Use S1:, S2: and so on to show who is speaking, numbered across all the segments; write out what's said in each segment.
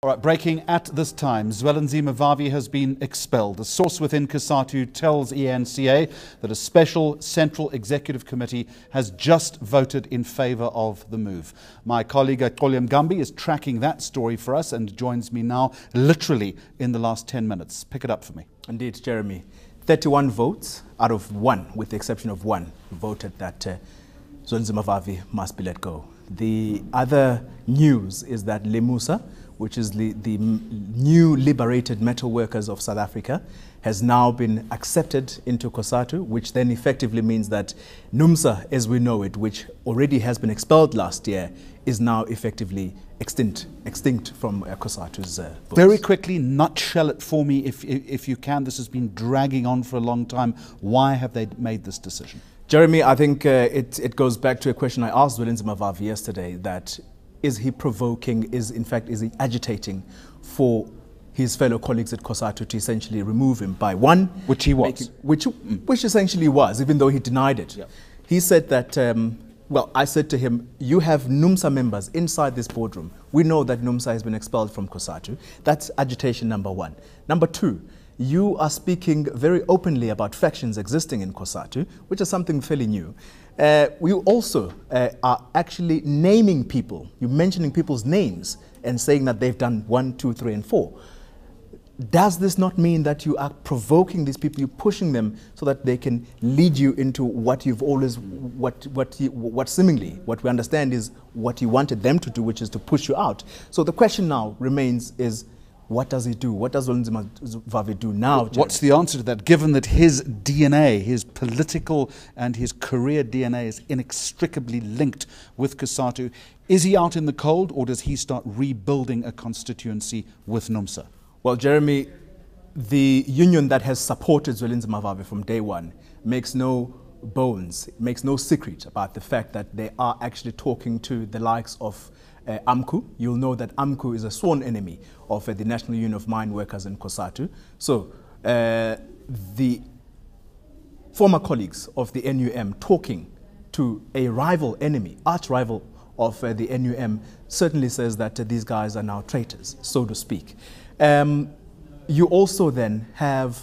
S1: All right, breaking at this time, Zwelinzima Vavi has been expelled. A source within Cosatu tells ENCA that a special Central Executive Committee has just voted in favour of the move. My colleague Xoli Mngambi is tracking that story for us and joins me now literally in the last 10 minutes. Pick it up for me.
S2: Indeed, Jeremy. 31 votes out of 1, with the exception of 1, voted that Zwelinzima Vavi must be let go. The other news is that LEMUSA, which is the new liberated metal workers of South Africa, has now been accepted into Cosatu, which then effectively means that NUMSA, as we know it, which already has been expelled last year, is now effectively extinct from Cosatu's books.
S1: Very quickly, nutshell it for me if you can. This has been dragging on for a long time. Why have they made this decision?
S2: Jeremy, I think it goes back to a question I asked Zwelinzima Vavi yesterday, that is he provoking, is he agitating for his fellow colleagues at Cosatu to essentially remove him by one?
S1: Which he was.
S2: Which essentially was, even though he denied it. Yep. He said that, well, I said to him, you have NUMSA members inside this boardroom. We know that NUMSA has been expelled from Cosatu. That's agitation number 1. Number 2, you are speaking very openly about factions existing in Cosatu, which is something fairly new. We also are actually naming people. You're mentioning people's names and saying that they've done 1, 2, 3, and 4. Does this not mean that you are provoking these people, you're pushing them so that they can lead you into what you've always, what seemingly, what we understand is what you wanted them to do, which is to push you out. So the question now remains is, what does he do? What does Zwelinzima Vavi do now?
S1: What's the answer to that, given that his DNA, his political and his career DNA is inextricably linked with Cosatu? Is he out in the cold, or does he start rebuilding a constituency with NUMSA?
S2: Well, Jeremy, the union that has supported Zwelinzima Vavi from day one makes no bones, makes no secret about the fact that they are actually talking to the likes of AMCU. You'll know that AMCU is a sworn enemy of the National Union of Mine Workers in Cosatu. So the former colleagues of the NUM talking to a rival enemy, arch rival of the NUM, certainly says that these guys are now traitors, so to speak. You also then have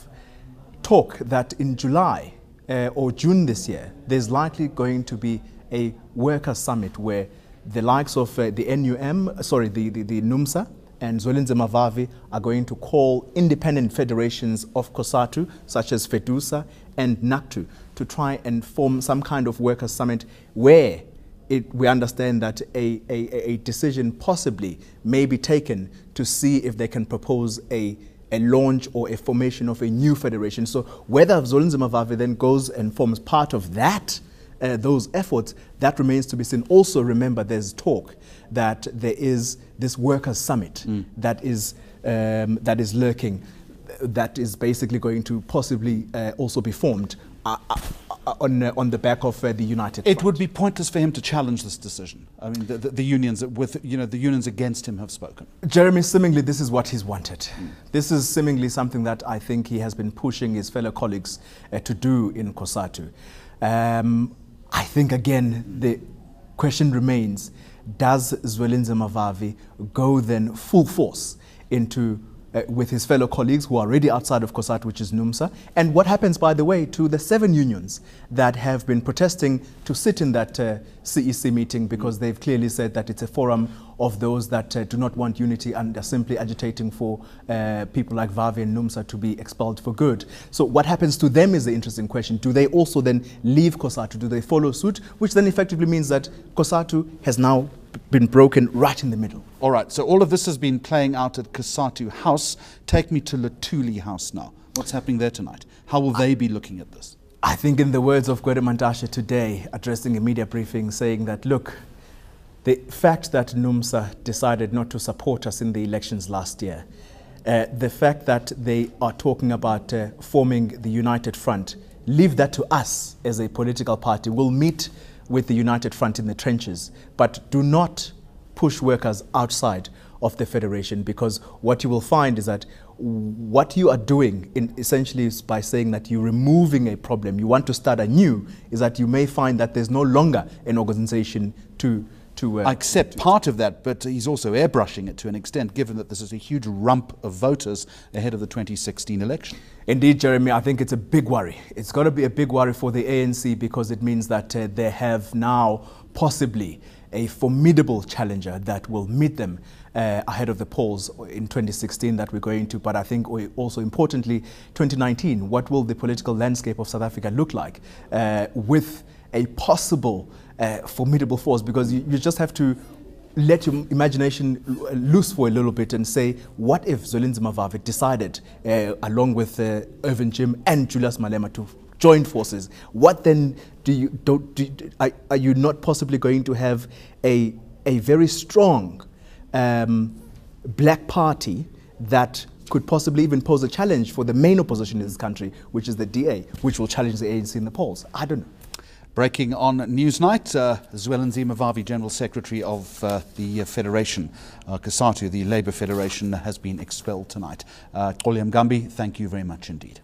S2: talk that in July or June this year, there's likely going to be a worker summit where the likes of the NUMSA and Zwelinzima Vavi are going to call independent federations of Cosatu, such as FEDUSA and NACTU, to try and form some kind of worker summit where we understand that a decision possibly may be taken to see if they can propose a launch or a formation of a new federation. So whether Zwelinzima Vavi then goes and forms part of that, those efforts, that remains to be seen. Also remember, there's talk that there is this workers' summit that is lurking, that is basically going to possibly also be formed on the back of the United Front.
S1: It would be pointless for him to challenge this decision. I mean, the unions with the unions against him have spoken.
S2: Jeremy, seemingly this is what he's wanted. This is seemingly something that I think he has been pushing his fellow colleagues to do in Cosatu. I think again the question remains: does Zwelinzima Vavi go then full force into with his fellow colleagues who are already outside of Cosatu, which is NUMSA? And what happens, by the way, to the 7 unions that have been protesting to sit in that CEC meeting, because they've clearly said that it's a forum of those that do not want unity and are simply agitating for people like Vavi and NUMSA to be expelled for good. So what happens to them is the interesting question. Do they also then leave Cosatu? Do they follow suit? Which then effectively means that Cosatu has now been broken right in the middle.
S1: All right, so all of this has been playing out at Cosatu House. Take me to Luthuli House now. What's happening there tonight? How will they be looking at this?
S2: I think in the words of Gwede Mantashe today, addressing a media briefing, saying that, look, the fact that NUMSA decided not to support us in the elections last year, the fact that they are talking about forming the United Front, leave that to us as a political party. We'll meet with the United Front in the trenches, but do not push workers outside of the federation, because what you will find is that what you are doing essentially is by saying that you're removing a problem, you want to start anew, is that you may find that there's no longer an organization to to...
S1: I accept part of that, but he's also airbrushing it to an extent, given that this is a huge rump of voters ahead of the 2016 election.
S2: Indeed, Jeremy, I think it's a big worry. It's got to be a big worry for the ANC because it means that they have now possibly a formidable challenger that will meet them ahead of the polls in 2016 that we're going to. But I think also importantly, 2019, what will the political landscape of South Africa look like with a possible formidable force? Because you just have to let your imagination loose for a little bit and say, what if Zwelinzima Vavi decided, along with Irvin Jim and Julius Malema, to join forces? What then are you not possibly going to have a very strong black party that could possibly even pose a challenge for the main opposition in this country, which is the DA, which will challenge the ANC in the polls? I don't know.
S1: Breaking on Newsnight, Zwelinzima Vavi, General Secretary of the Federation, Cosatu, the Labour Federation, has been expelled tonight. Xoli Mngambi, thank you very much indeed.